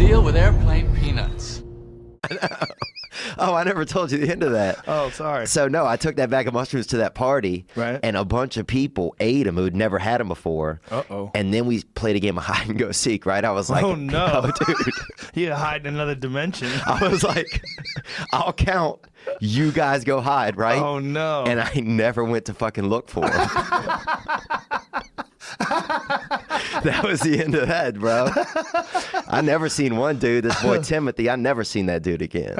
deal with airplane peanuts. Oh, I never told you the end of that. Oh, sorry. So, no, I took that bag of mushrooms to that party, right? And a bunch of people ate them who'd never had them before. Uh-oh. And then we played a game of hide and go seek, right? I was like, oh, no. Oh, dude. You hide in another dimension. I was like, I'll count. You guys go hide, right? Oh, no. And I never went to fucking look for them. That was the end of that, bro. I never seen one dude, this boy Timothy, I never seen that dude again.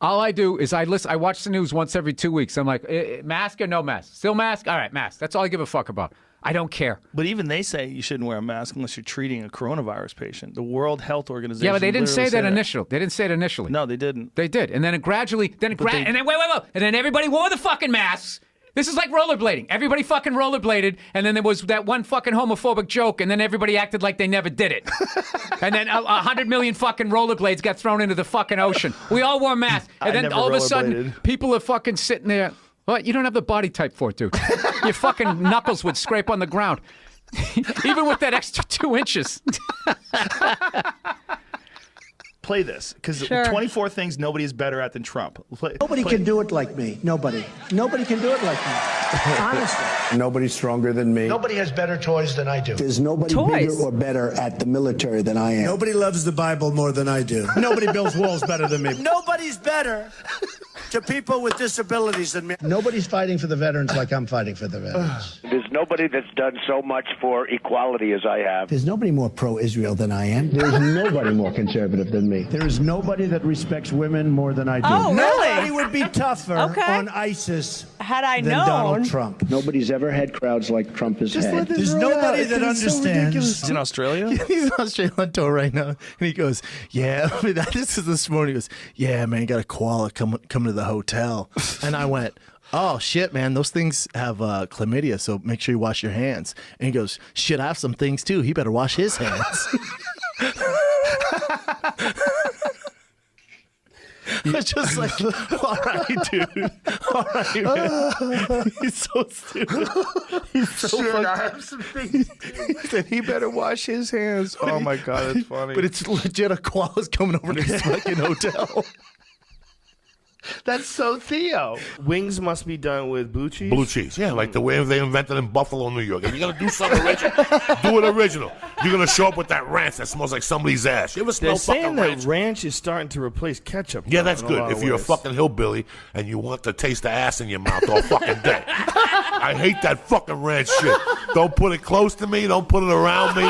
All I do is I watch the news once every 2 weeks. I'm like, mask or no mask? Still mask? All right, mask. That's all I give a fuck about. I don't care. But even they say you shouldn't wear a mask unless you're treating a coronavirus patient. The World Health Organization. Yeah, but they didn't say that initially. initially. They didn't say it initially. No, they didn't. They did, and then it gradually, and then wait, and then everybody wore the fucking masks. This is like rollerblading. Everybody fucking rollerbladed, and then there was that one fucking homophobic joke, and then everybody acted like they never did it. And then 100 million fucking rollerblades got thrown into the fucking ocean. We all wore masks, and then all of a sudden, people are fucking sitting there. What? You don't have the body type for it, dude. Your fucking knuckles would scrape on the ground, even with that extra 2 inches. Play this, because 24 things nobody is better at than Trump. Nobody can do it like me. Nobody. Nobody can do it like me. Honestly. Nobody's stronger than me. Nobody has better toys than I do. There's nobody bigger or better at the military than I am. Nobody loves the Bible more than I do. Nobody builds walls better than me. Nobody's better to people with disabilities than me. Nobody's fighting for the veterans like I'm fighting for the veterans. There's nobody that's done so much for equality as I have. There's nobody more pro-Israel than I am. There's nobody more conservative than me. There is nobody that respects women more than I do. Oh, really? Nobody would be tougher on ISIS had I than known. Donald Trump. Nobody's ever had crowds like Trump has had. There's nobody that understands. He's in Australia? He's in Australia on tour right now. And he goes, yeah, this is this morning. He goes, yeah, man, got a koala coming to the hotel. And I went, oh, shit, man, those things have chlamydia, so make sure you wash your hands. And he goes, shit, I have some things, too. He better wash his hands. It's just like, all right, dude. All right, man. He's so stupid. He's so Shit, I have some things. He said he better wash his hands. Oh, my God, that's funny. But it's legit a koala's coming over to this fucking hotel. That's so Theo. Wings must be done with blue cheese? Blue cheese, yeah, like the way they invented in Buffalo, New York. If you're going to do something original, do it original. You're going to show up with that ranch that smells like somebody's ass. You ever smell They're saying fucking that ranch? ranch is starting to replace ketchup. Yeah, that's in a lot good. of If you're a ways. fucking hillbilly and you want to taste the ass in your mouth all fucking day. I hate that fucking ranch shit. Don't put it close to me. Don't put it around me.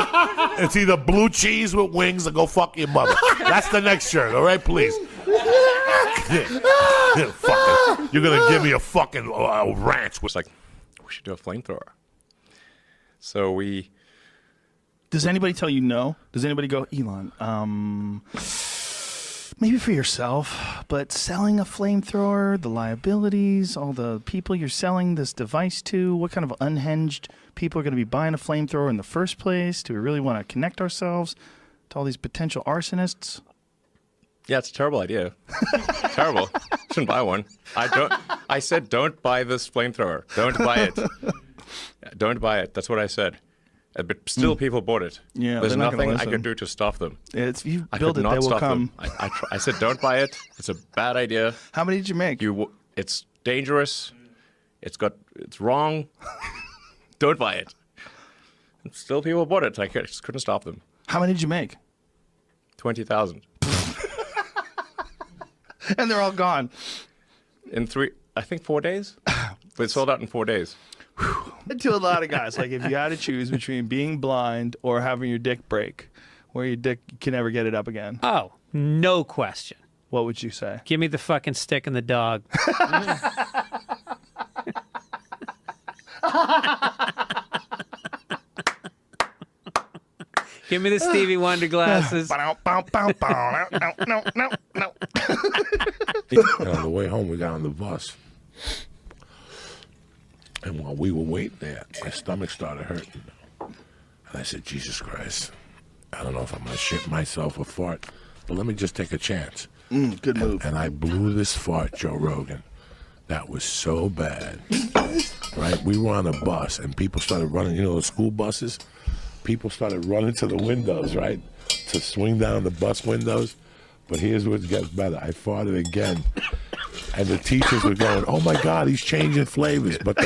It's either blue cheese with wings or go fuck your mother. That's the next shirt, all right, please. Fucking, you're going to give me a fucking ranch. It's like, we should do a flamethrower. So we... Does anybody tell you no? Does anybody go, Elon, maybe for yourself, but selling a flamethrower, the liabilities, all the people you're selling this device to, what kind of unhinged people are going to be buying a flamethrower in the first place? Do we really want to connect ourselves to all these potential arsonists? Yeah, it's a terrible idea. Terrible. Shouldn't buy one. I said don't buy this flamethrower. Don't buy it. Don't buy it. That's what I said. But still, people bought it. Yeah, there's they're not gonna nothing I listen. could do to stop them. If you I build could it, not they will stop come. them. I said don't buy it. It's a bad idea. How many did you make? It's dangerous. It's wrong. Don't buy it. And still, people bought it. I just couldn't stop them. How many did you make? 20,000. And they're all gone. In 4 days? They sold out in 4 days. To a lot of guys, like if you had to choose between being blind or having your dick break, where your dick can never get it up again. Oh, no question. What would you say? Give me the fucking stick and the dog. Give me the Stevie Wonder glasses. And on the way home, we got on the bus. And while we were waiting there, my stomach started hurting. And I said, Jesus Christ, I don't know if I'm going to shit myself or fart, but let me just take a chance. Good move. And I blew this fart, Joe Rogan. That was so bad. Right? We were on a bus, and people started running, the school buses? people started running to the windows, right, to swing down the bus windows. But here's what gets better. I farted again. And the teachers were going, "Oh my God, he's changing flavors." But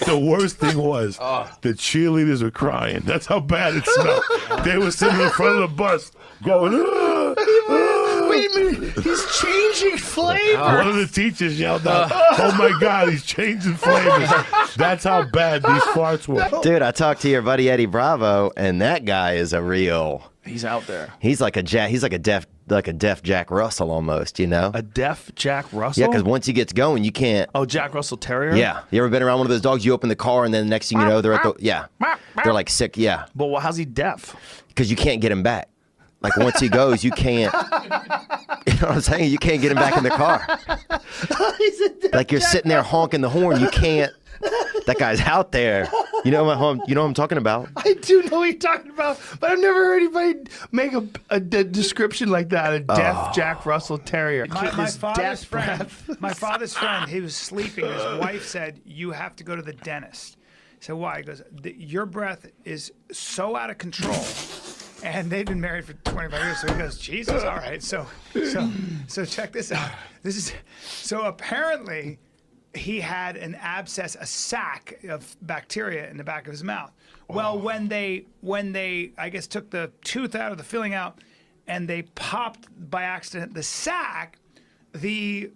the worst thing was the cheerleaders were crying. That's how bad it smelled. They were sitting in front of the bus going, Wait a minute, he's changing flavor. One of the teachers yelled out, "Oh my God, he's changing flavors." That's how bad these farts were. Dude, I talked to your buddy Eddie Bravo, and that guy is a real. He's out there. He's like a deaf Jack Russell almost, you know? A deaf Jack Russell? Yeah, because once he gets going, you can't. Oh, Jack Russell Terrier? Yeah. You ever been around one of those dogs? You open the car, and then the next thing you know, they're at the. Yeah. They're like sick. Yeah. But well, how's he deaf? Because you can't get him back. Like once he goes, you can't. You know what I'm saying? You can't get him back in the car. Like you're sitting there honking the horn. You can't. That guy's out there. You know what I'm talking about. I do know what you're talking about, but I've never heard anybody make a description like that. A deaf Jack Russell Terrier. My father's friend, he was sleeping. His wife said, "You have to go to the dentist." I said, "Why?" He goes, "Your breath is so out of control." And they've been married for 25 years. So he goes, "Jesus, all right." So check this out. So apparently he had an abscess, a sac of bacteria in the back of his mouth. Well, when they I guess took the tooth out of the filling out and they popped by accident the sac, the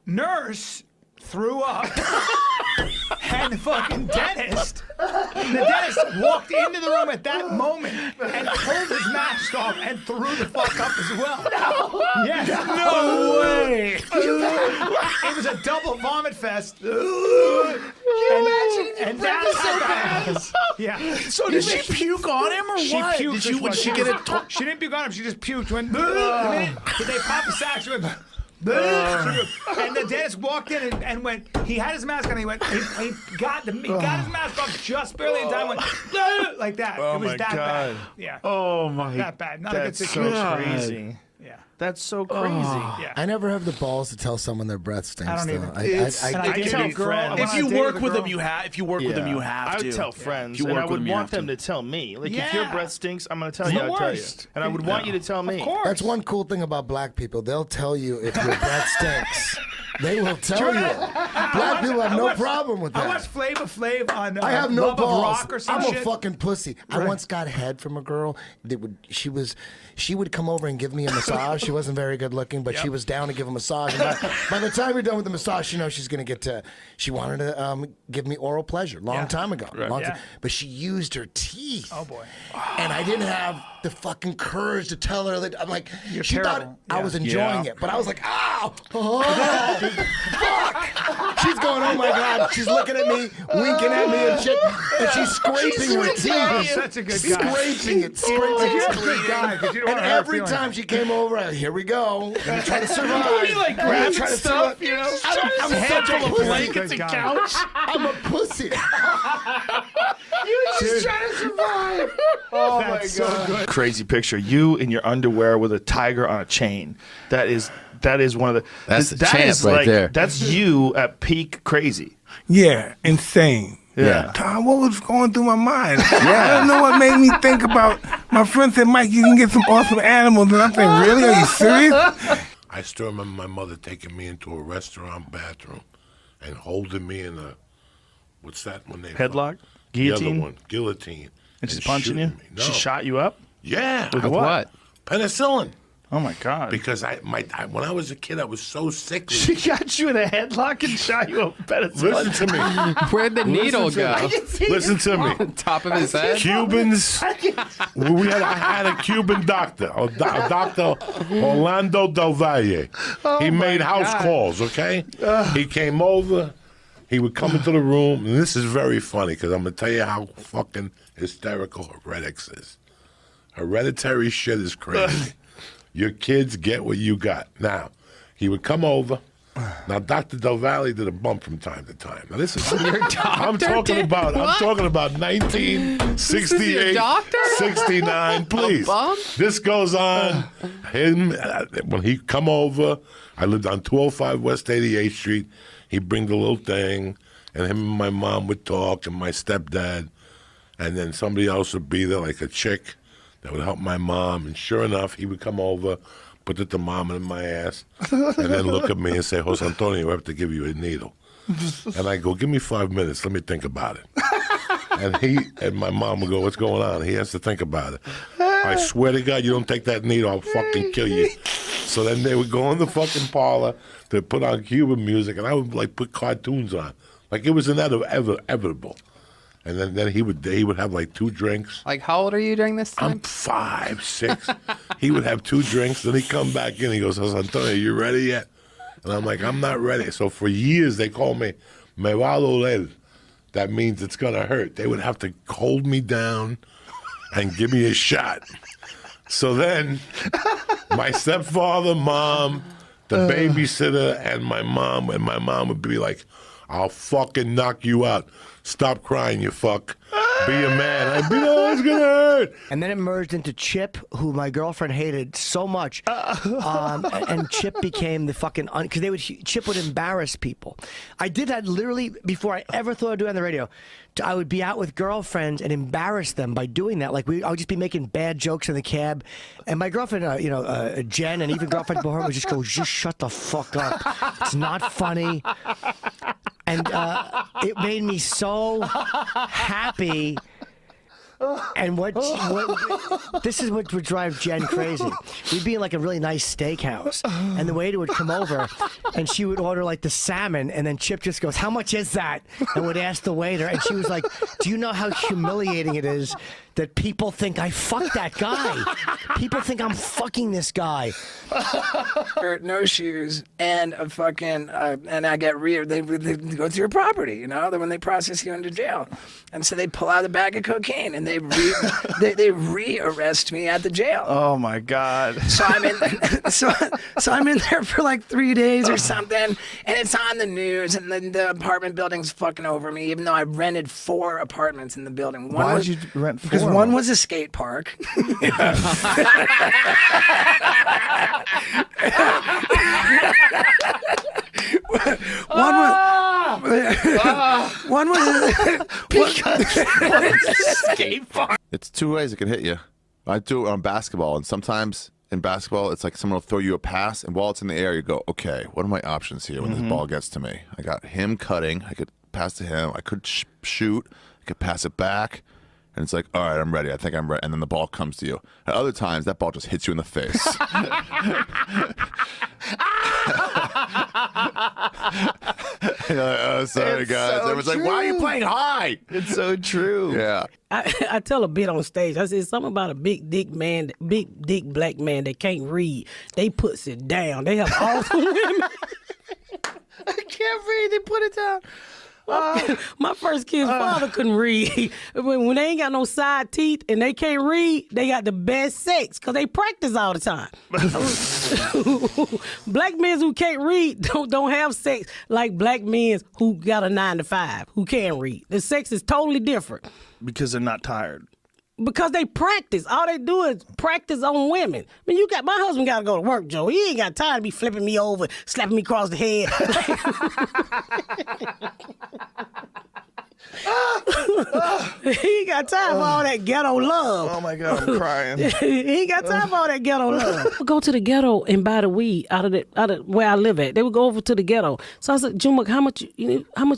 nurse threw up. And the fucking dentist walked into the room at that moment and pulled his mask off and threw the fuck up as well. No. Yes. No way. It was a double vomit fest. Can you imagine? And that's how bad it was. Yeah. So did she puke on him or she what? Puked. Would she get it? She didn't puke on him. She just puked. Went, did they pop the sack? She went, and the dentist walked in and went. He had his mask on. He went. He got his mask off just barely in time. Went like that. Oh it was my that God. bad. Yeah. Oh my. That bad. Not a good That's situation. so crazy. Yeah. That's so crazy. Yeah. I never have the balls to tell someone their breath stinks. I don't though. even. I tell friends. If you work with them, you have. If you work with them, you have I to. would tell friends, If you and work I with would them, you want have them to. to tell me. Like, Yeah. if your breath stinks, I'm going to tell It's you. the I'll tell you. worst. And I would want you to tell me. Of course. That's one cool thing about black people. They'll tell you if your breath stinks. They will tell you. Black people have no problem with that. I watched Flavor Flav on I have no Love balls. of Rock or some I'm shit. a fucking pussy. I once got head from a girl that she would come over and give me a massage. She wasn't very good looking, but she was down to give a massage. And by the time you're done with the massage, you know she's gonna get to. She wanted to give me oral pleasure long time ago. But she used her teeth. Oh boy. And I didn't have the fucking courage to tell her that. I'm like, You're she terrible. thought I was enjoying it, but I was like, ow, fuck. She's going, oh my God. She's looking at me, winking at me and shit, and she's scraping her teeth. You're such a good guy. Scraping it, You're a scraping good guy. 'Cause you don't And want to hurt every feelings. time she came over, here we go. Gonna try to survive. You like Gonna grabbing try to stuff, survive. you know? I'm Head such a full of pussy. blankets and couch. I'm a pussy. You just trying to survive. Oh my God. Crazy picture. You in your underwear with a tiger on a chain. That is one of the. That's the that champ is right like, there. That's you at peak crazy. Yeah, insane. Yeah. Tom, what was going through my mind? I don't know what made me think about. My friend said, Mike, you can get some awesome animals. And I'm saying, really? Are you serious? I still remember my mother taking me into a restaurant bathroom and holding me in a, what's that when they Headlock? The other Guillotine? one, guillotine. And she's punching you? shooting me. No. She shot you up? Yeah. With what? Penicillin. Oh my God. Because when I was a kid, I was so sickly. She got you in a headlock and shot you up. Listen to me. Where'd the needle go? Listen to me. On top of his head? Cubans. I had a Cuban doctor, Dr. Orlando Del Valle. He made house calls, okay? He came over. He would come into the room, and this is very funny because I'm going to tell you how fucking hysterical heretics is. Hereditary shit is crazy. Your kids get what you got. Now, he would come over. Now, Dr. Del Valle did a bump from time to time. Now, this is I'm talking about 1968, 69. Please, this goes on. Him when he come over. I lived on 205 West 88th Street. He'd bring the little thing. and him and my mom would talk, and my stepdad, and then somebody else would be there, like a chick that would help my mom. And sure enough, he would come over, put the thermometer in my ass, and then look at me and say, Jose Antonio, we have to give you a needle. And I go, give me 5 minutes, let me think about it. And my mom would go, what's going on? He has to think about it. I swear to God, you don't take that needle, I'll fucking kill you. So then they would go in the fucking parlor to put on Cuban music, and I would like put cartoons on. Like it was inevitable. And then he would have like 2 drinks. Like, how old are you during this time? I'm 5, 6. He would have 2 drinks, then he'd come back in. He goes, Antonio, you ready yet? And I'm like, I'm not ready. So for years they called me Me va a doler. That means it's gonna hurt. They would have to hold me down and give me a shot. So then my stepfather, mom, the babysitter, and my mom would be like, I'll fucking knock you out. Stop crying, you fuck. Be a man. I'd be, oh, it's gonna hurt. And then it merged into Chip, who my girlfriend hated so much. And Chip became the fucking, because Chip would embarrass people. I did that literally before I ever thought of doing it on the radio. I would be out with girlfriends and embarrass them by doing that. Like I would just be making bad jokes in the cab, and my girlfriend, Jen, and even girlfriend before her would just go, "Just shut the fuck up. It's not funny." And it made me so happy. And this is what would drive Jen crazy. We'd be in like a really nice steakhouse, and the waiter would come over, and she would order like the salmon, and then Chip just goes, "How much is that?" and would ask the waiter, and she was like, "Do you know how humiliating it is that people think I fucked that guy? People think I'm fucking this guy." No shoes and a fucking and I get they go to your property, you know, when they process you into jail, and so they pull out a bag of cocaine and they re-arrest me at the jail. Oh my God! So I'm in so I'm in there for like 3 days or something, and it's on the news, and then the apartment building's fucking over me, even though I rented 4 apartments in the building. Why did you rent 4? Because one was a skate park. One was skate park. It's 2 ways it can hit you. I do it on basketball, and sometimes in basketball, it's like someone will throw you a pass, and while it's in the air, you go, okay, what are my options here when this ball gets to me? I got him cutting. I could pass to him. I could shoot. I could pass it back. And it's like, all right, I'm ready. I think I'm ready. And then the ball comes to you. At other times, that ball just hits you in the face. You're like, oh, sorry, It's guys. so Everyone's like, why are you true. playing high? It's so true. Yeah. I tell a bit on stage. I said something about a big dick black man that can't read. They puts it down. They have all the women. I can't read. They put it down. My first kid's father couldn't read. When they ain't got no side teeth and they can't read, they got the best sex because they practice all the time. Black men who can't read don't have sex like black men who got a 9-to-5 who can read. The sex is totally different. Because they're not tired. Because they practice. All they do is practice on women. I mean, my husband got to go to work, Joe. He ain't got time to be flipping me over, slapping me across the head. He ain't got time for all that ghetto love. Oh my God, I'm crying. He ain't got time for all that ghetto love. We'll go to the ghetto and buy the weed out of where I live at. They would go over to the ghetto. So I said, Juma, how much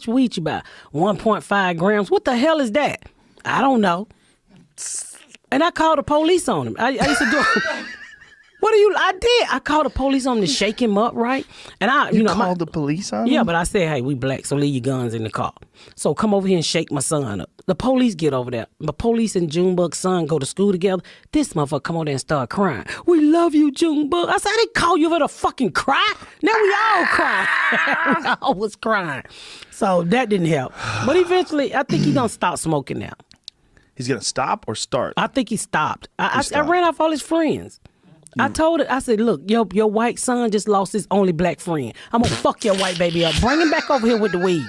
weed you buy? 1.5 grams. What the hell is that? I don't know. And I called the police on him. I used to do. I did. I called the police on him to shake him up, right? And you called the police on him? Yeah, but I said, hey, we black, so leave your guns in the car. So come over here and shake my son up. The police get over there. The police and Junebug's son go to school together. This motherfucker come over there and start crying. We love you, Junebug. I said, I didn't call you for to fucking cry. Now we all cry. We all was crying. So that didn't help. But eventually, I think he's going to stop smoking now. He's going to stop or start? I think he stopped. I ran off all his friends. I told it, I said, look, your white son just lost his only black friend. I'm going to fuck your white baby up. Bring him back over here with the weed.